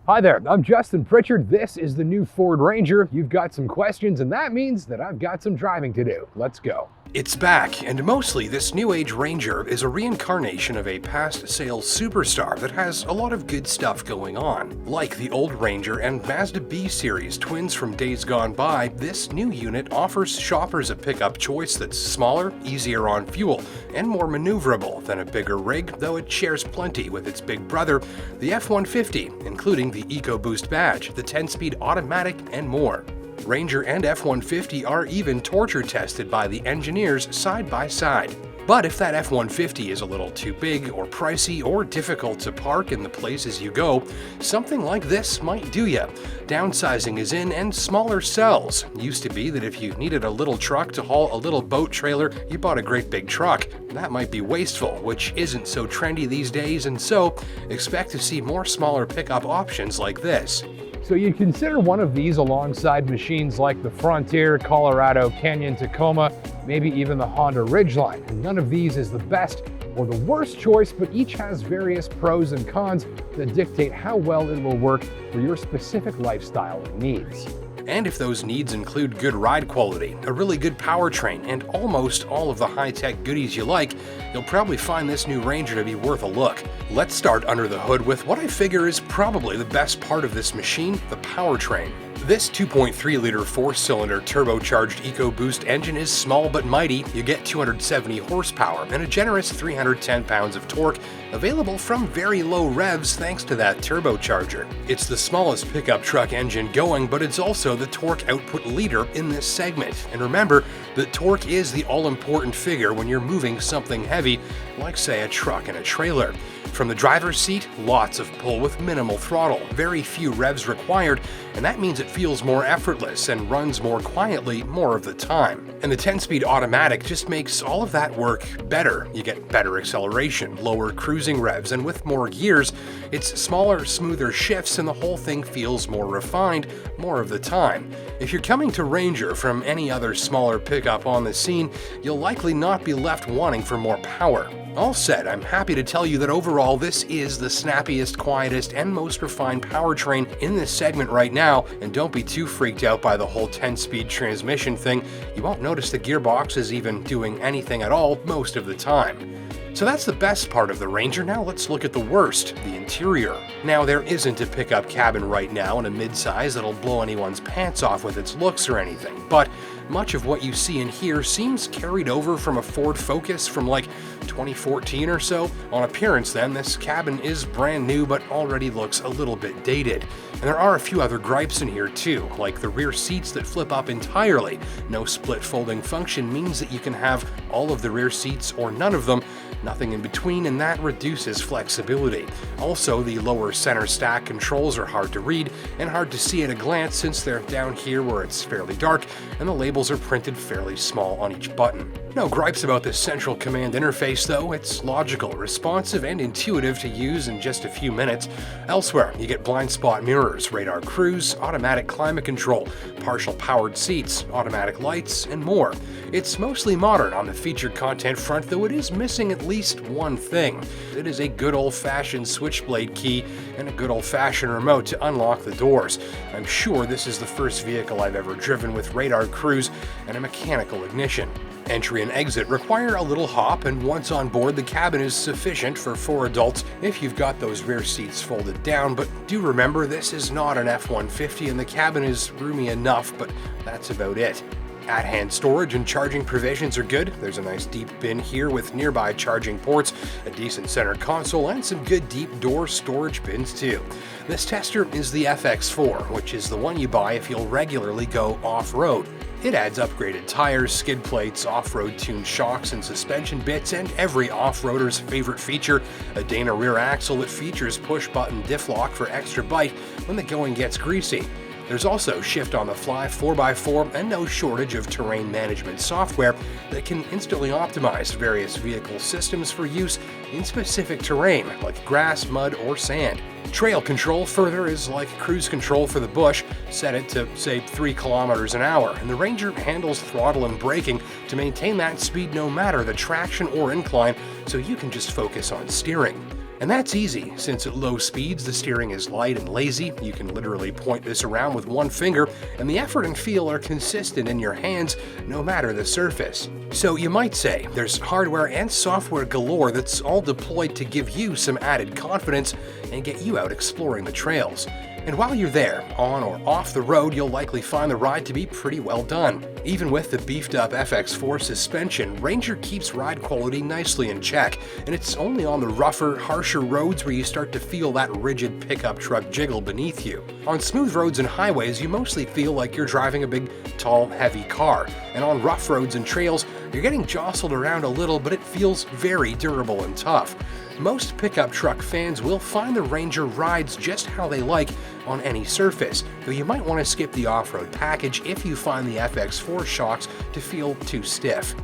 Hi there, I'm Justin Pritchard. This is the new Ford Ranger. You've got some questions, and that means that I've got some driving to do. Let's go. It's back, and mostly this new age Ranger is a reincarnation of a past sales superstar that has a lot of good stuff going on. Like the old Ranger and Mazda B series twins from days gone by, this new unit offers shoppers a pickup choice that's smaller, easier on fuel, and more maneuverable than a bigger rig, though it shares plenty with its big brother, the F-150, including the EcoBoost badge, the 10-speed automatic, and more. Ranger and F-150 are even torture tested by the engineers side by side. But if that F-150 is a little too big or pricey or difficult to park in the places you go, something like this might do ya. Downsizing is in and smaller sells. Used to be that if you needed a little truck to haul a little boat trailer, you bought a great big truck. That might be wasteful, which isn't so trendy these days, and so expect to see more smaller pickup options like this. So you'd consider one of these alongside machines like the Frontier, Colorado, Canyon, Tacoma, maybe even the Honda Ridgeline. And none of these is the best or the worst choice, but each has various pros and cons that dictate how well it will work for your specific lifestyle and needs. And if those needs include good ride quality, a really good powertrain, and almost all of the high-tech goodies you like, you'll probably find this new Ranger to be worth a look. Let's start under the hood with what I figure is probably the best part of this machine, the powertrain. This 2.3-liter 4-cylinder turbocharged EcoBoost engine is small but mighty. You get 270 horsepower and a generous 310 pounds of torque, available from very low revs thanks to that turbocharger. It's the smallest pickup truck engine going, but it's also the torque output leader in this segment. And remember that torque is the all-important figure when you're moving something heavy, like say a truck and a trailer. From the driver's seat, lots of pull with minimal throttle, very few revs required, and that means it feels more effortless and runs more quietly more of the time. And the 10-speed automatic just makes all of that work better. You get better acceleration, lower cruising revs, and with more gears, it's smaller, smoother shifts, and the whole thing feels more refined more of the time. If you're coming to Ranger from any other smaller pickup on the scene, you'll likely not be left wanting for more power. All said, I'm happy to tell you that overall this is the snappiest, quietest, and most refined powertrain in this segment right now, and don't be too freaked out by the whole 10-speed transmission thing. You won't notice the gearbox is even doing anything at all most of the time. So that's the best part of the Ranger. Now let's look at the worst, the interior. Now there isn't a pickup cabin right now in a midsize that'll blow anyone's pants off with its looks or anything, but much of what you see in here seems carried over from a Ford Focus from like 2014 or so. On appearance then, this cabin is brand new but already looks a little bit dated. And there are a few other gripes in here too, like the rear seats that flip up entirely. No split folding function means that you can have all of the rear seats or none of them, nothing in between, and that reduces flexibility. Also, the lower center stack controls are hard to read and hard to see at a glance since they're down here where it's fairly dark and the labels are printed fairly small on each button. No gripes about the central command interface though. It's logical, responsive, and intuitive to use in just a few minutes. Elsewhere, you get blind spot mirrors, radar cruise, automatic climate control, partial powered seats, automatic lights, and more. It's mostly modern on the featured content front, though it is missing at least one thing. It is a good old-fashioned switchblade key and a good old-fashioned remote to unlock the doors. I'm sure this is the first vehicle I've ever driven with radar cruise and a mechanical ignition. Entry and exit require a little hop, and once on board, the cabin is sufficient for 4 adults if you've got those rear seats folded down, but do remember this is not an F-150 and the cabin is roomy enough, but that's about it. At-hand storage and charging provisions are good. There's a nice deep bin here with nearby charging ports, a decent center console, and some good deep door storage bins too. This tester is the FX-4, which is the one you buy if you'll regularly go off-road. It adds upgraded tires, skid plates, off-road tuned shocks and suspension bits, and every off-roader's favorite feature, a Dana rear axle that features push-button diff lock for extra bite when the going gets greasy. There's also shift-on-the-fly 4x4 and no shortage of terrain management software that can instantly optimize various vehicle systems for use in specific terrain like grass, mud, or sand. Trail control further is like cruise control for the bush. Set it to, say, 3 kilometers an hour, and the Ranger handles throttle and braking to maintain that speed no matter the traction or incline, so you can just focus on steering. And that's easy, since at low speeds the steering is light and lazy. You can literally point this around with one finger, and the effort and feel are consistent in your hands no matter the surface. So you might say, there's hardware and software galore that's all deployed to give you some added confidence and get you out exploring the trails. And while you're there, on or off the road, you'll likely find the ride to be pretty well done. Even with the beefed up FX-4 suspension, Ranger keeps ride quality nicely in check, and it's only on the rougher, harsher roads where you start to feel that rigid pickup truck jiggle beneath you. On smooth roads and highways, you mostly feel like you're driving a big, tall, heavy car, and on rough roads and trails, you're getting jostled around a little, but it feels very durable and tough. Most pickup truck fans will find the Ranger rides just how they like on any surface, though you might want to skip the off-road package if you find the FX-4 shocks to feel too stiff.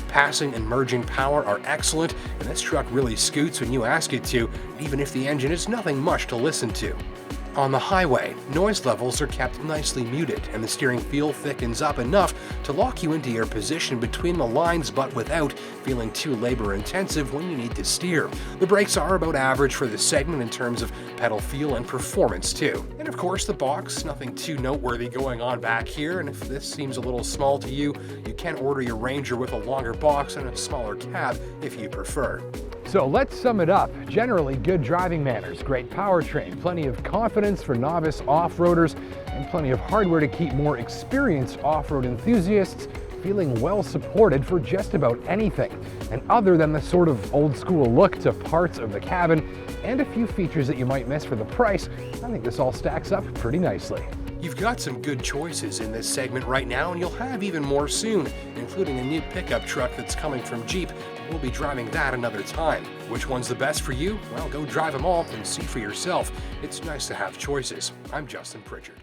Passing and merging power are excellent, and this truck really scoots when you ask it to, even if the engine is nothing much to listen to. On the highway, noise levels are kept nicely muted, and the steering feel thickens up enough to lock you into your position between the lines, but without feeling too labor-intensive when you need to steer. The brakes are about average for the segment in terms of pedal feel and performance too. And of course the box, nothing too noteworthy going on back here, and if this seems a little small to you, you can order your Ranger with a longer box and a smaller cab if you prefer. So let's sum it up. Generally good driving manners, great powertrain, plenty of confidence for novice off-roaders, and plenty of hardware to keep more experienced off-road enthusiasts feeling well supported for just about anything. And other than the sort of old school look to parts of the cabin and a few features that you might miss for the price, I think this all stacks up pretty nicely. You've got some good choices in this segment right now, and you'll have even more soon, including a new pickup truck that's coming from Jeep. We'll be driving that another time. Which one's the best for you? Well, go drive them all and see for yourself. It's nice to have choices. I'm Justin Pritchard.